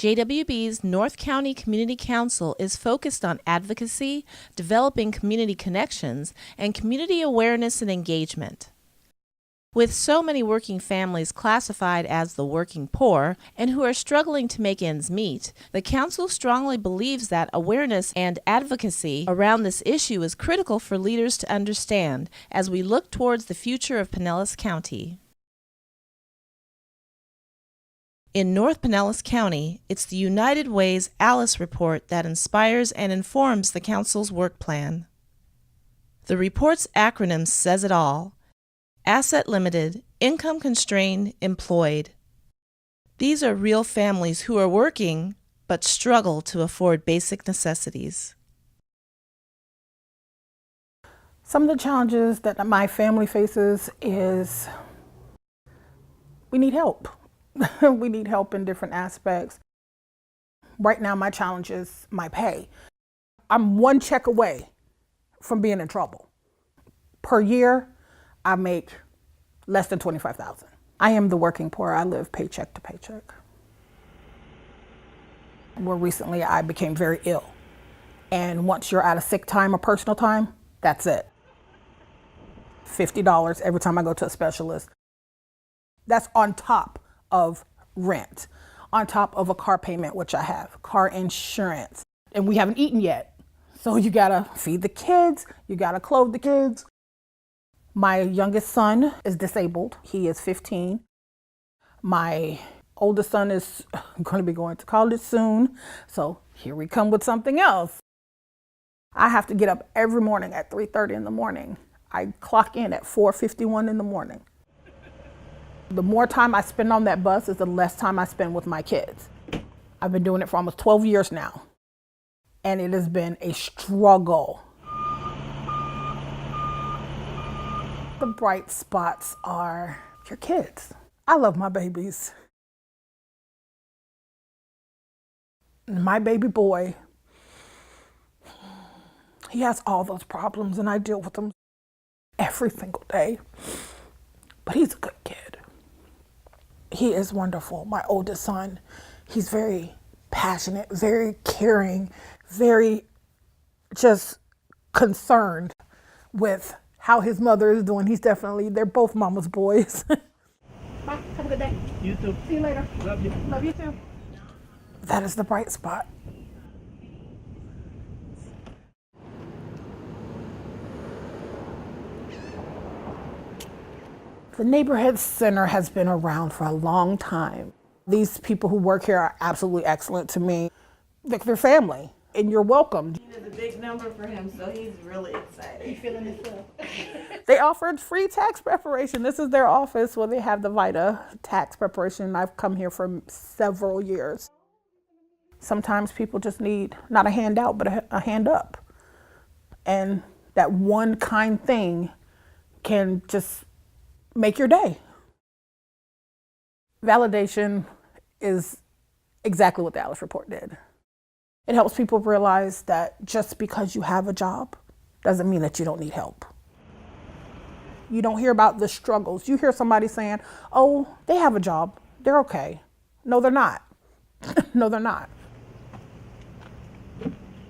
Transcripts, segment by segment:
JWB's North County Community Council is focused on advocacy, developing community connections, and community awareness and engagement. With so many working families classified as the working poor and who are struggling to make ends meet, the Council strongly believes that awareness and advocacy around this issue is critical for leaders to understand as we look towards the future of Pinellas County. In North Pinellas County, it's the United Way's Alice Report that inspires and informs the Council's work plan. The report's acronym says it all: asset limited, income constrained, employed. These are real families who are working but struggle to afford basic necessities. Some of the challenges that my family faces is we need help. We need help in different aspects. Right now, my challenge is my pay. I'm one check away from being in trouble. Per year, I make less than $25,000. I am the working poor. I live paycheck to paycheck. Well, recently I became very ill. And once you're out of sick time or personal time, that's it. $50 every time I go to a specialist. That's on top of rent, on top of a car payment, which I have, car insurance. And we haven't eaten yet. So you gotta feed the kids, you gotta clothe the kids. My youngest son is disabled. He is 15. My oldest son is going to be going to college soon. So here we come with something else. I have to get up every morning at 3:30 in the morning. I clock in at 4:51 in the morning. The more time I spend on that bus is the less time I spend with my kids. I've been doing it for almost 12 years now. And it has been a struggle. The bright spots are your kids. I love my babies. My baby boy, he has all those problems and I deal with them every single day. But he's a good kid. He is wonderful. My oldest son, he's very passionate, very caring, very just concerned with how his mother is doing. They're both mama's boys. Bye, have a good day. You too. See you later. Love you. Love you too. That is the bright spot. The neighborhood center has been around for a long time. These people who work here are absolutely excellent to me. They're family, and you're welcome. It's a big number for him, so he's really excited. He's feeling himself. They offered free tax preparation. This is their office where they have the VITA tax preparation. I've come here for several years. Sometimes people just need not a handout, but a hand up. And that one kind thing can just make your day. Validation is exactly what the Alice Report did. It helps people realize that just because you have a job doesn't mean that you don't need help. You don't hear about the struggles. You hear somebody saying, oh, they have a job, they're okay. No, they're not. No, they're not.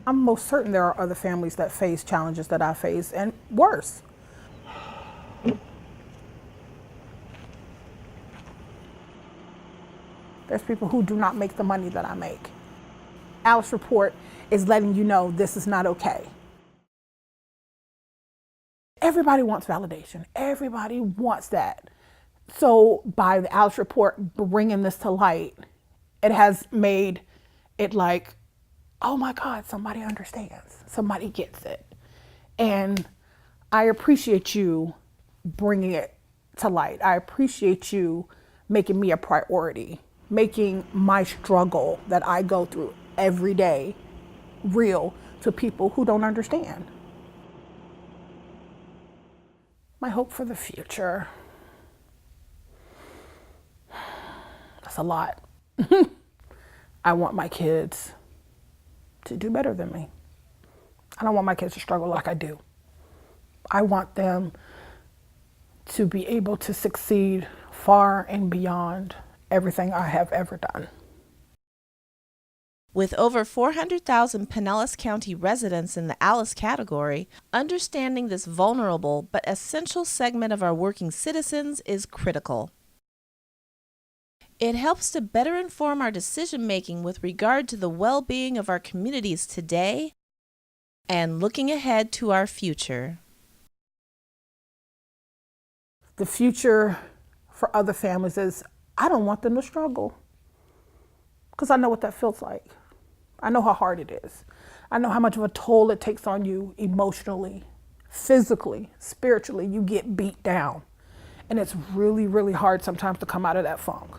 I'm most certain there are other families that face challenges that I face and worse. There's people who do not make the money that I make. Alice Report is letting you know this is not okay. Everybody wants validation. Everybody wants that. So by the Alice Report bringing this to light, it has made it like, oh my God, somebody understands. Somebody gets it. And I appreciate you bringing it to light. I appreciate you making me a priority, making my struggle that I go through every day real to people who don't understand. My hope for the future. That's a lot. I want my kids to do better than me. I don't want my kids to struggle like I do. I want them to be able to succeed far and beyond everything I have ever done. With over 400,000 Pinellas County residents in the Alice category, understanding this vulnerable but essential segment of our working citizens is critical. It helps to better inform our decision-making with regard to the well-being of our communities today and looking ahead to our future. The future for other families is, I don't want them to struggle, because I know what that feels like. I know how hard it is. I know how much of a toll it takes on you emotionally, physically, spiritually. You get beat down. And it's really, really hard sometimes to come out of that funk.